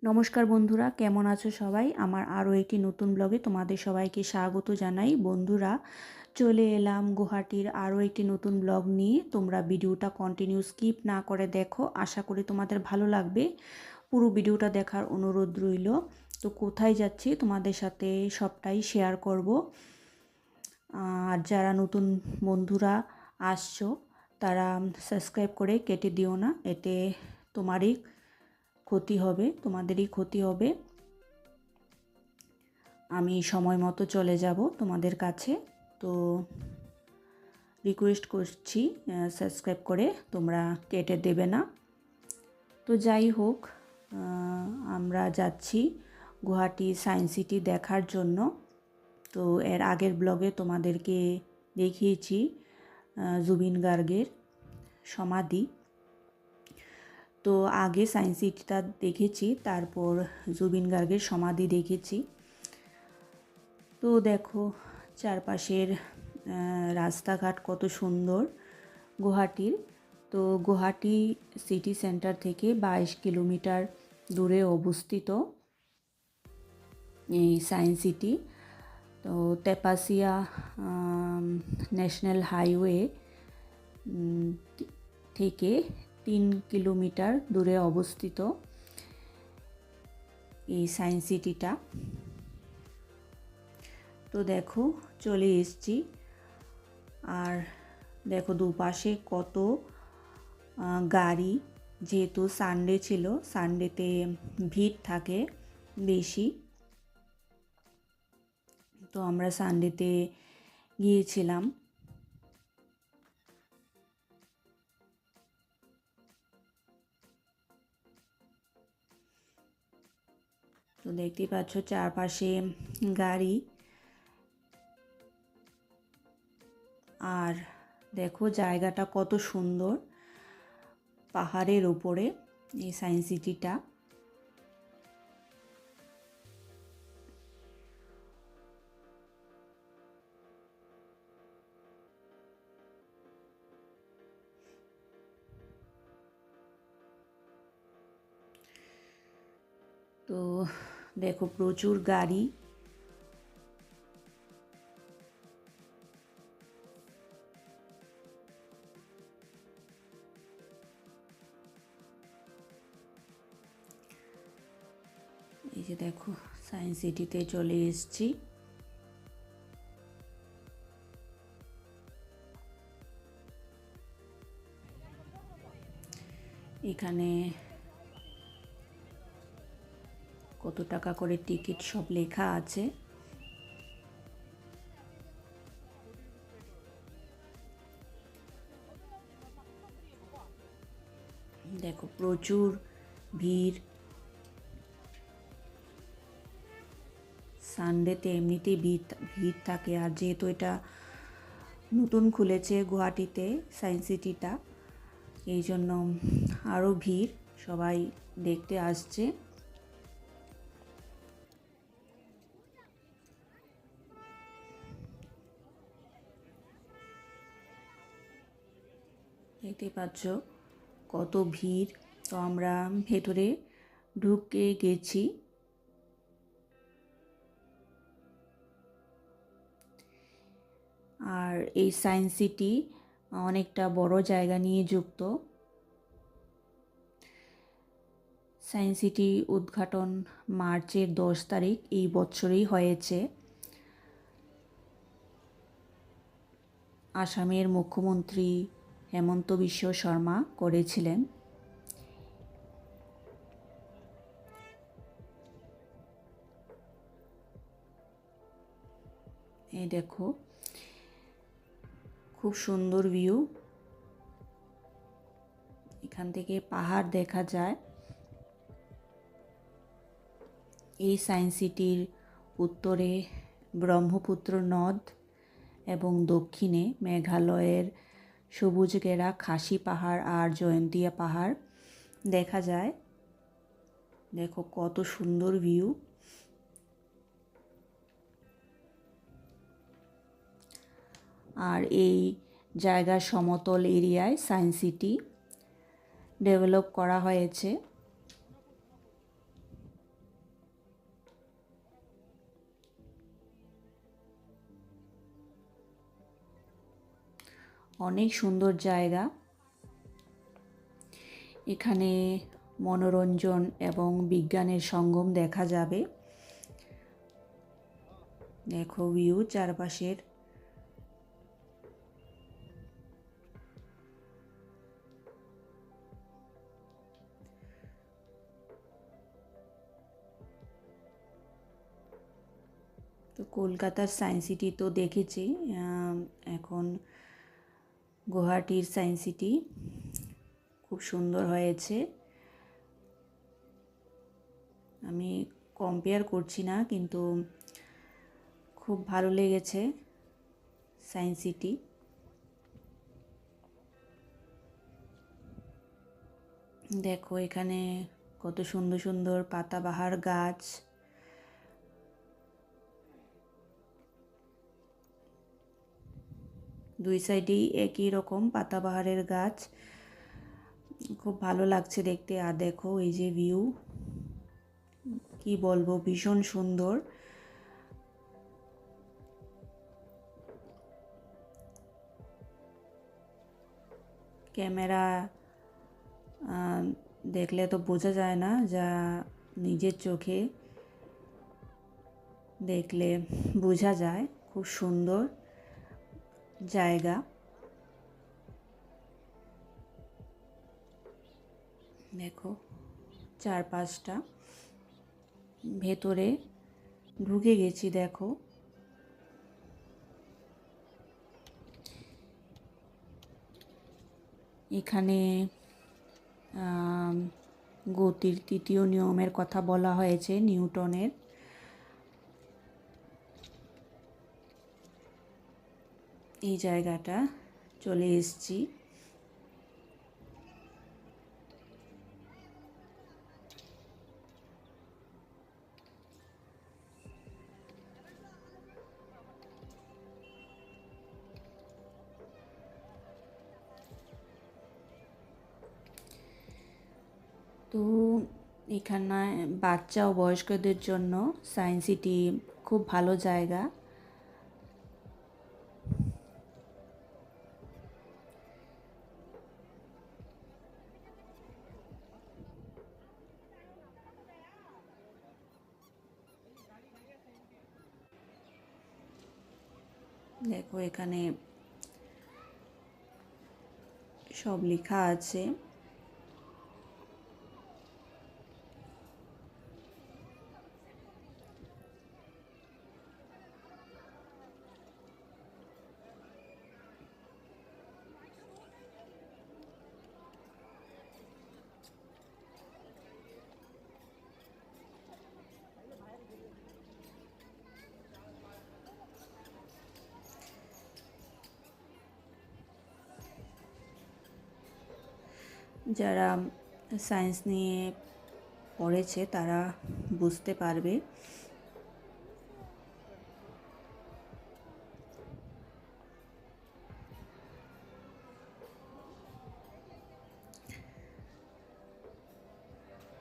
নমস্কার বন্ধুরা, কেমন আছো সবাই? আমার আরও একটি নতুন ব্লগে তোমাদের সবাইকে স্বাগত জানাই। বন্ধুরা, চলে এলাম গুয়াহাটির আরও একটি নতুন ব্লগ নিয়ে। তোমরা ভিডিওটা কন্টিনিউ স্কিপ না করে দেখো, আশা করি তোমাদের ভালো লাগবে। পুরো ভিডিওটা দেখার অনুরোধ রইল। তো কোথায় যাচ্ছি তোমাদের সাথে সবটাই শেয়ার করব। আর যারা নতুন বন্ধুরা আসছো তারা সাবস্ক্রাইব করে কেটে দিও না, এতে তোমাদেরই ক্ষতি হবে। আমি সময় মতো চলে যাব তোমাদের কাছে। তো রিকোয়েস্ট করছি সাবস্ক্রাইব করে তোমরা কেটে দেবে না। তো যাই হোক, আমরা যাচ্ছি গুয়াহাটি সায়েন্স সিটি দেখার জন্য। তো এর আগের ব্লগে তোমাদেরকে দেখিয়েছি জুবিন গার্গের সমাধি। তো আগে সায়েন্স সিটিটা দেখেছি, তারপর জুবিন গার্গের সমাধি দেখেছি। তো দেখো চারপাশের রাস্তাঘাট কত সুন্দর গুয়াহাটির। তো গুয়াহাটি সিটি সেন্টার থেকে 22 কিলোমিটার দূরে অবস্থিত এই সায়েন্স সিটি। তো তেপাসিয়া ন্যাশনাল হাইওয়ে থেকে 3 কিলোমিটার দূরে অবস্থিত এই সায়েন্স সিটিটা। তো দেখো চলে এসেছি। আর দেখো দুপাশে কত গাড়ি, যেহেতু সানডে ছিল, সানডেতে ভিড় থাকে বেশি। তো আমরা সানডেতে গিয়েছিলাম। তো দেখতেই পাচ্ছ চারপাশে গাড়ি। আর দেখো জায়গাটা কত সুন্দর, পাহাড়ের উপরে এই সায়েন্স সিটিটা। তো দেখো প্রচুর গাড়ি। এই যে দেখো সায়েন্স সিটিতে চলে এসেছি। এখানে কত টাকা করে টিকিট সব লেখা আছে। দেখো প্রচুর ভিড়। সানডেতে এমনিতেই ভিড় থাকে, আর যেহেতু এটা নতুন খুলেছে গুয়াহাটিতে সায়েন্স সিটিটা, এই জন্য আরও ভিড়, সবাই দেখতে আসছে। দেখতে পাচ্ছ কত ভিড়। তো আমরা ভেতরে ঢুকে গেছি। আর এই সায়েন্স সিটি অনেকটা বড় জায়গা নিয়ে যুক্ত। সায়েন্স সিটি উদ্ঘাটন মার্চের 10 তারিখ এই বছরেই হয়েছে। আসামের মুখ্যমন্ত্রী হেমন্ত বিশ্ব শর্মা করেছিলেন। এই দেখো খুব সুন্দর ভিউ, এখান থেকে পাহাড় দেখা যায়। এই সায়েন্স সিটির উত্তরে ব্রহ্মপুত্র নদ এবং দক্ষিণে মেঘালয়ের সবুজ ঘেরা খাসি পাহাড় আর জয়ন্তিয়া পাহাড় দেখা যায়। দেখো কত সুন্দর ভিউ। আর এই জায়গার সমতল এরিয়ায় সায়েন্স সিটি ডেভেলপ করা হয়েছে। অনেক সুন্দর জায়গা। এখানে মনোরঞ্জন এবং বিজ্ঞানের সঙ্গম দেখা যাবে। দেখো ভিউ চারপাশের। তো কলকাতার সায়েন্স সিটি তো দেখেছি, এখন গুয়াহাটির সায়েন্স সিটি খুব সুন্দর হয়েছে। আমি কম্পেয়ার করছি না, কিন্তু খুব ভালো লেগেছে সায়েন্স সিটি। দেখো এখানে কত সুন্দর সুন্দর পাতাবাহার গাছ। দুই সাইডেই একই রকম পাতাবাহারের গাছ, খুব ভালো লাগছে দেখতে। আর দেখো এই যে ভিউ, কি বলবো, ভীষণ সুন্দর। ক্যামেরা দেখলে তো বোঝা যায় না, যা নিজের চোখে দেখলে বোঝা যায়। খুব সুন্দর জায়গা। দেখো চারপাশটা, ভেতরে ঢুকে গেছি। দেখো এখানে গতির তৃতীয় নিয়মের কথা বলা হয়েছে, নিউটনের। এই জায়গাটা চলে এসেছি। তো এখানে বাচ্চা ও বয়স্কদের জন্য সায়েন্স সিটি খুব ভালো জায়গা। দেখো এখানে সব লেখা আছে। যারা সায়েন্স নিয়ে পড়েছে তারা বুঝতে পারবে।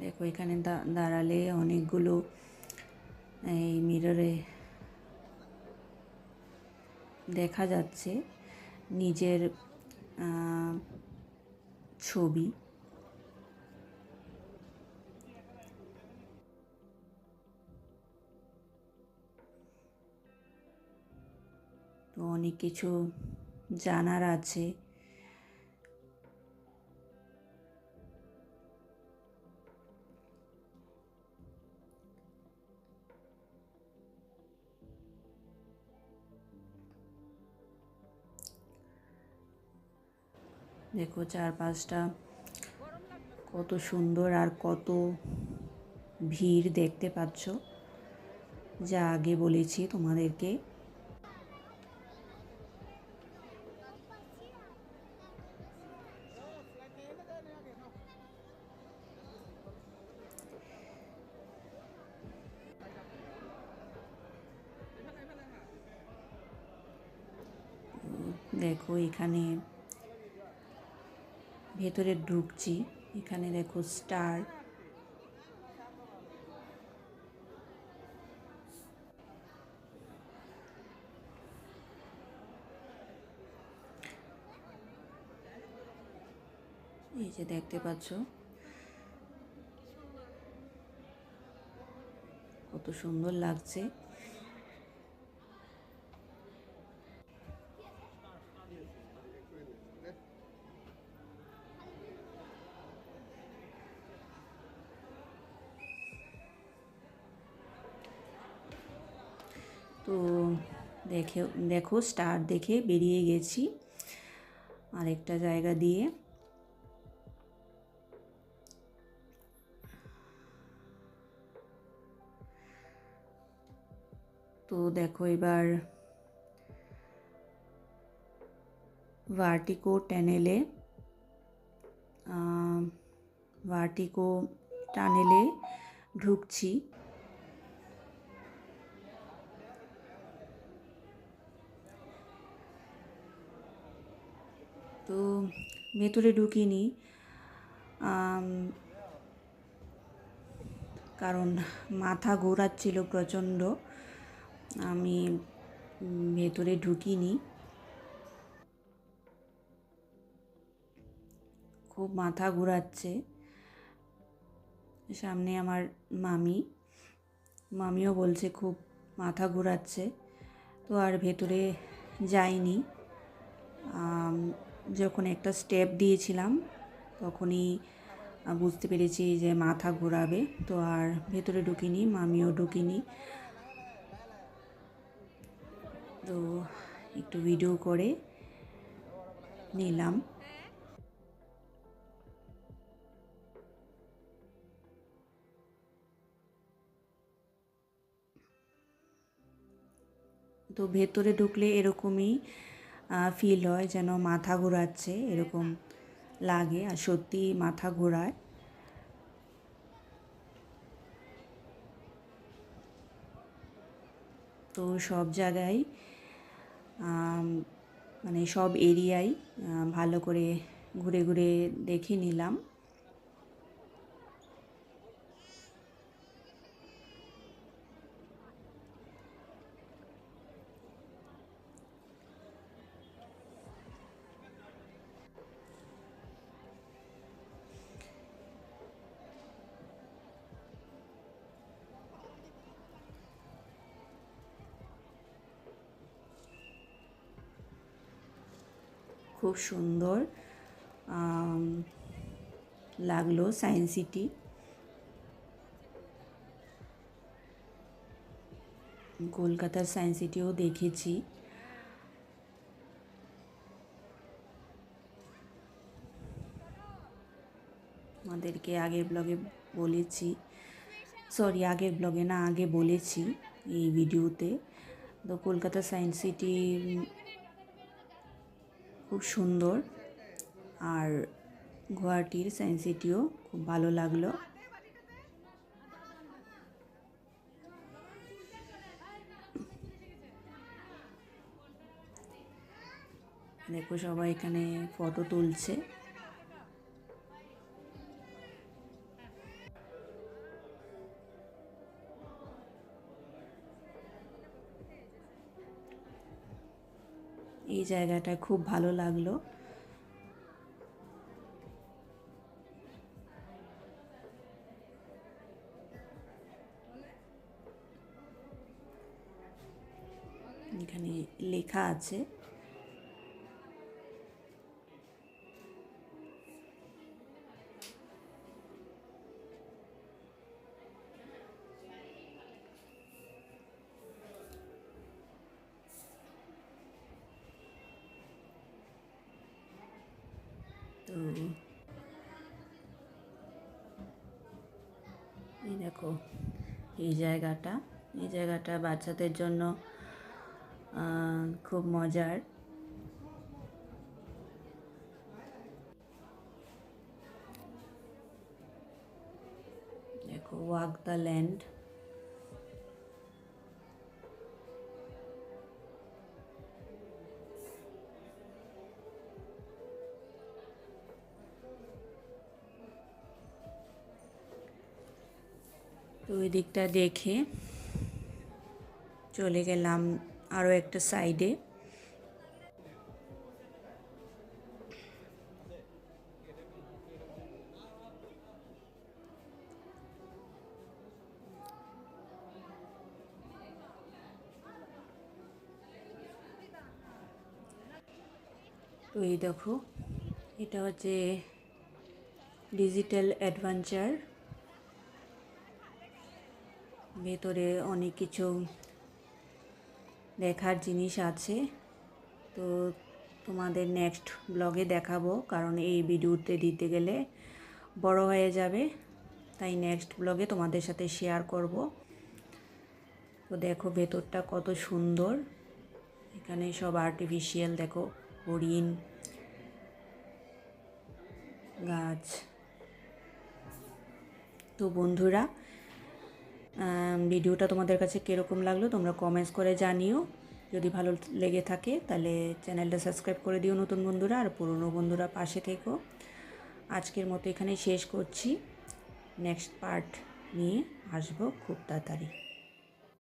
দেখো এখানে দাঁড়ালে অনেকগুলো এই মিররে দেখা যাচ্ছে নিজের ছবি। তো অনেক কিছু জানার আছে। দেখো চারপাশটা কত সুন্দর, আর কত ভিড় দেখতে পাচ্ছ, যা আগে বলেছি তোমাদেরকে। দেখো এখানে ভেতরে ঢুকছি, এখানে দেখো স্টার। এই যে দেখতে পাচ্ছ কত সুন্দর লাগছে। তো দেখো স্টার দেখে বেরিয়ে গেছি আরেকটা জায়গা দিয়ে। তো দেখো এবার ভার্টিকো টানেলে ঢুকছি। তো ভেতরে ঢুকিনি কারণ মাথা ঘোরাচ্ছিল প্রচণ্ড, আমি ভেতরে ঢুকিনি। খুব মাথা ঘোরাচ্ছে। সামনে আমার মামিও বলছে খুব মাথা ঘোরাচ্ছে, তো আর ভেতরে যাইনি। যখন একটা স্টেপ দিয়েছিলাম তখনই বুঝতে পেরেছি যে মাথা ঘোরাবে, তো আর ভেতরে ঢুকিনি, মামিও ঢুকিনি। তো একটু ভিডিও করে নিলাম। তো ভেতরে ঢুকলে এরকমই ফিল হয়, যেন মাথা ঘোরাচ্ছে এরকম লাগে, আর সত্যি মাথা ঘোরায়। তো সব জায়গায় মানে সব এরিয়ায় ভালো করে ঘুরে ঘুরে দেখে নিলাম। খুব সুন্দর লাগলো সায়েন্স সিটি। কলকাতার সায়েন্স সিটিও দেখেছি। আমাদেরকে আগের ব্লগে বলেছি, আগের ব্লগে না, আগে বলেছি এই ভিডিওতে। তো কলকাতা সায়েন্স সিটি খুব সুন্দর, আর গুয়াহাটির সায়েন্স সিটিও খুব ভালো লাগলো। দেখো সবাই এখানে ফটো তুলছে। এই জায়গাটা খুব ভালো লাগলো। এখানে লেখা আছে। তো এই দেখো এই জায়গাটা বাচ্চাদের জন্য খুব মজার। দেখো ওয়াক দ্য ল্যান্ড। তো ওই দিকটা দেখে চলে গেলাম আরও একটা সাইডে। তো এই দেখো, এটা হচ্ছে ডিজিটাল অ্যাডভেঞ্চার। ভেতরে অনেক কিছু দেখার জিনিস আছে। তো তোমাদের নেক্সট ব্লগে দেখাবো, কারণ এই ভিডিওতে দিতে গেলে বড় হয়ে যাবে, তাই নেক্সট ব্লগে তোমাদের সাথে শেয়ার করব। তো দেখো ভেতরটা কত সুন্দর, এখানে সব আর্টিফিশিয়াল, দেখো হরিণ, গাছ। তো বন্ধুরা, ভিডিওটা তোমাদের কাছে কীরকম লাগলো তোমরা কমেন্টস করে জানিও। যদি ভালো লেগে থাকে তাহলে চ্যানেলটা সাবস্ক্রাইব করে দিও নতুন বন্ধুরা, আর পুরনো বন্ধুরা পাশে থেকো। আজকের মতো এখানেই শেষ করছি, নেক্সট পার্ট নিয়ে আসবো খুব তাড়াতাড়ি।